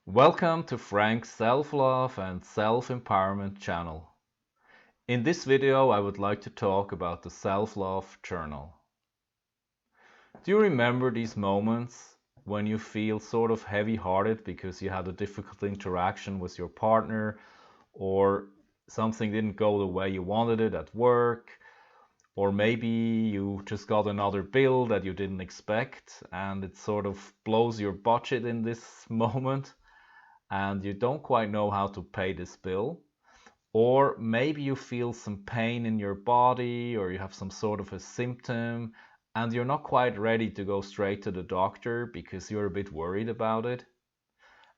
Welcome to Frank's Self-Love and Self-Empowerment channel. In this video, I would like to talk about the Self-Love Journal. Do you remember these moments when you feel sort of heavy-hearted because you had a difficult interaction with your partner, or something didn't go the way you wanted it at work, or maybe you just got another bill that you didn't expect and it sort of blows your budget in this moment? And you don't quite know how to pay this bill, or maybe you feel some pain in your body or you have some sort of a symptom and you're not quite ready to go straight to the doctor because you're a bit worried about it.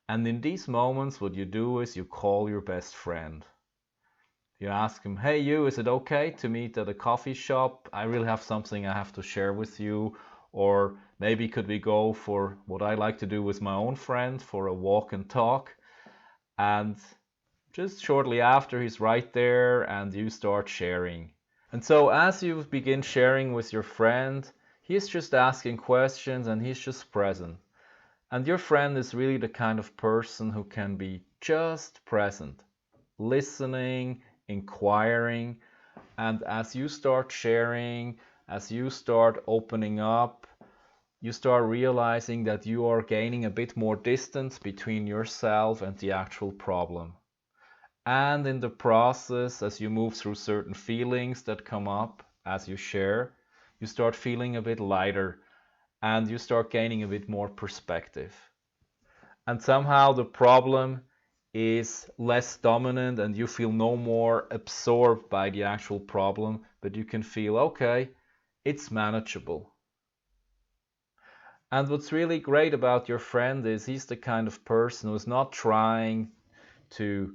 And in these moments, what you do is you call your best friend. You ask him, hey, is it okay to meet at a coffee shop? I really have something I have to share with you. Or maybe could we go for what I like to do with my own friend for a walk and talk? And just shortly after, he's right there and you start sharing. And so as you begin sharing with your friend, he's just asking questions and he's just present. And your friend is really the kind of person who can be just present, listening, inquiring. And as you start sharing, as you start opening up, you start realizing that you are gaining a bit more distance between yourself and the actual problem. And in the process, as you move through certain feelings that come up as you share, you start feeling a bit lighter and you start gaining a bit more perspective. And somehow the problem is less dominant and you feel no more absorbed by the actual problem, but you can feel, okay, it's manageable. And what's really great about your friend is he's the kind of person who's not trying to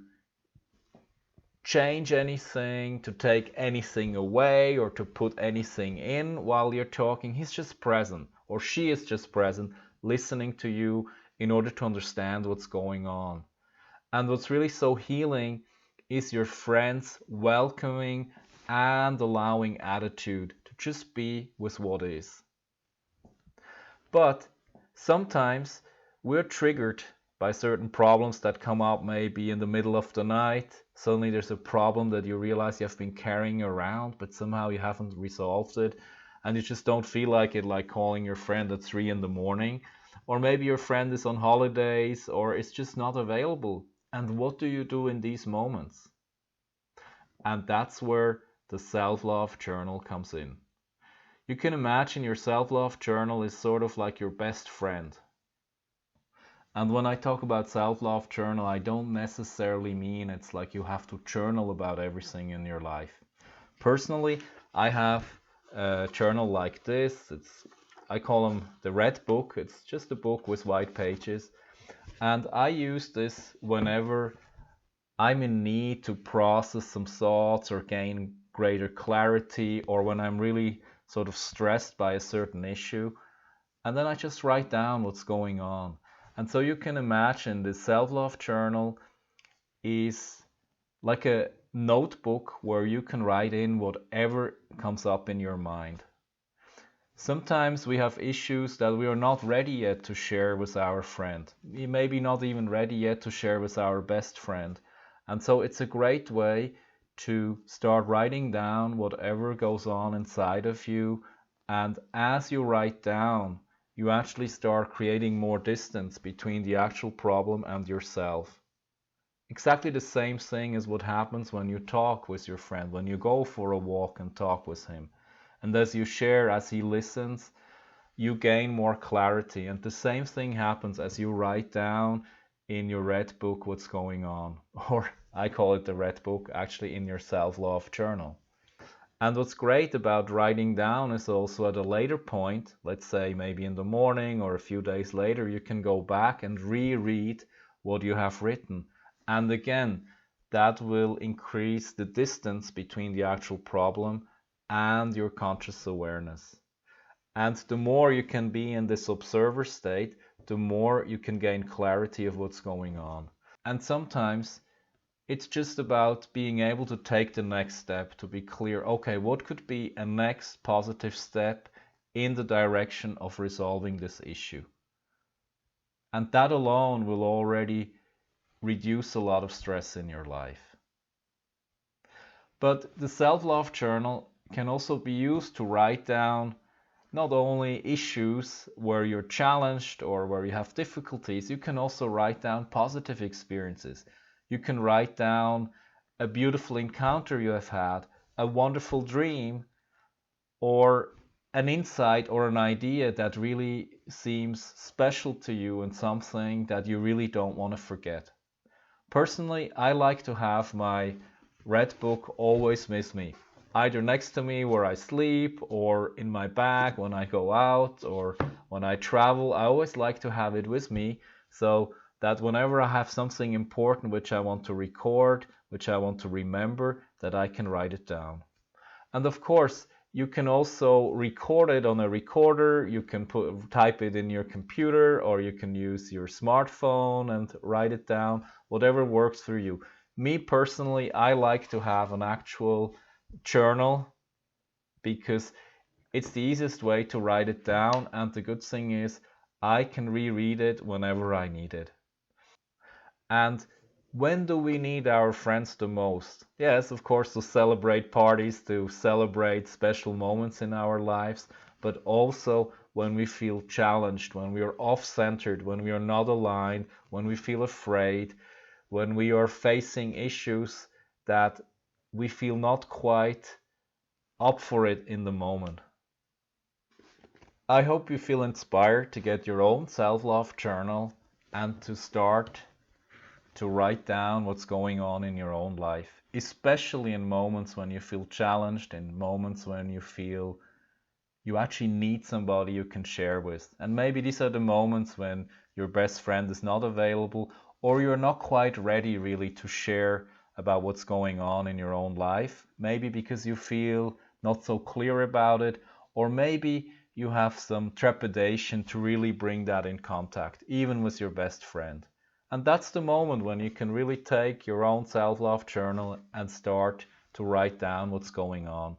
change anything, to take anything away, or to put anything in while you're talking. He's just present, or she is just present, listening to you in order to understand what's going on. And what's really so healing is your friend's welcoming and allowing attitude to just be with what is. But sometimes we're triggered by certain problems that come up maybe in the middle of the night. Suddenly there's a problem that you realize you have been carrying around, but somehow you haven't resolved it, and you just don't feel like it, like calling your friend at 3 in the morning. Or maybe your friend is on holidays or is just not available. And what do you do in these moments? And that's where the self-love journal comes in. You can imagine your self-love journal is sort of like your best friend. And when I talk about self-love journal, I don't necessarily mean it's like you have to journal about everything in your life. Personally, I have a journal like this. I call them the red book. It's just a book with white pages. And I use this whenever I'm in need to process some thoughts or gain greater clarity, or when I'm really sort of stressed by a certain issue. And then I just write down what's going on. And so you can imagine the self-love journal is like a notebook where you can write in whatever comes up in your mind. Sometimes we have issues that we are not ready yet to share with our friend. We may be not even ready yet to share with our best friend. And so it's a great way to start writing down whatever goes on inside of you. And as you write down, you actually start creating more distance between the actual problem and yourself. Exactly the same thing is what happens when you talk with your friend, when you go for a walk and talk with him. And as you share, as he listens, you gain more clarity. And the same thing happens as you write down in your red book what's going on. Or I call it the red book, actually in your self-love journal. And what's great about writing down is also at a later point, let's say maybe in the morning or a few days later, you can go back and reread what you have written. And again, that will increase the distance between the actual problem and your conscious awareness. And the more you can be in this observer state, the more you can gain clarity of what's going on. And sometimes it's just about being able to take the next step, to be clear, okay, what could be a next positive step in the direction of resolving this issue? And that alone will already reduce a lot of stress in your life. But the self-love journal can also be used to write down not only issues where you're challenged or where you have difficulties, you can also write down positive experiences. You can write down a beautiful encounter you have had, a wonderful dream, or an insight or an idea that really seems special to you and something that you really don't want to forget. Personally, I like to have my red book always with me, either next to me where I sleep or in my bag when I go out or when I travel. I always like to have it with me so that whenever I have something important which I want to record, which I want to remember, that I can write it down. And of course, you can also record it on a recorder. You can type it in your computer, or you can use your smartphone and write it down, whatever works for you. Me personally, I like to have an actual journal because it's the easiest way to write it down. And the good thing is, I can reread it whenever I need it. And when do we need our friends the most? Yes, of course, to celebrate parties, to celebrate special moments in our lives, but also when we feel challenged, when we are off-centered, when we are not aligned, when we feel afraid, when we are facing issues that we feel not quite up for it in the moment. I hope you feel inspired to get your own self-love journal and to start to write down what's going on in your own life, especially in moments when you feel challenged, in moments when you feel you actually need somebody you can share with. And maybe these are the moments when your best friend is not available or you're not quite ready really to share about what's going on in your own life. Maybe because you feel not so clear about it, or maybe you have some trepidation to really bring that in contact, even with your best friend. And that's the moment when you can really take your own self-love journal and start to write down what's going on.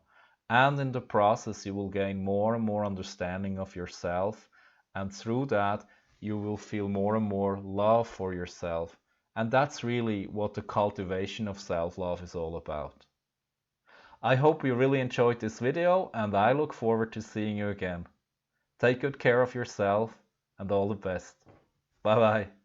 And in the process, you will gain more and more understanding of yourself. And through that, you will feel more and more love for yourself. And that's really what the cultivation of self-love is all about. I hope you really enjoyed this video, and I look forward to seeing you again. Take good care of yourself, and all the best. Bye bye.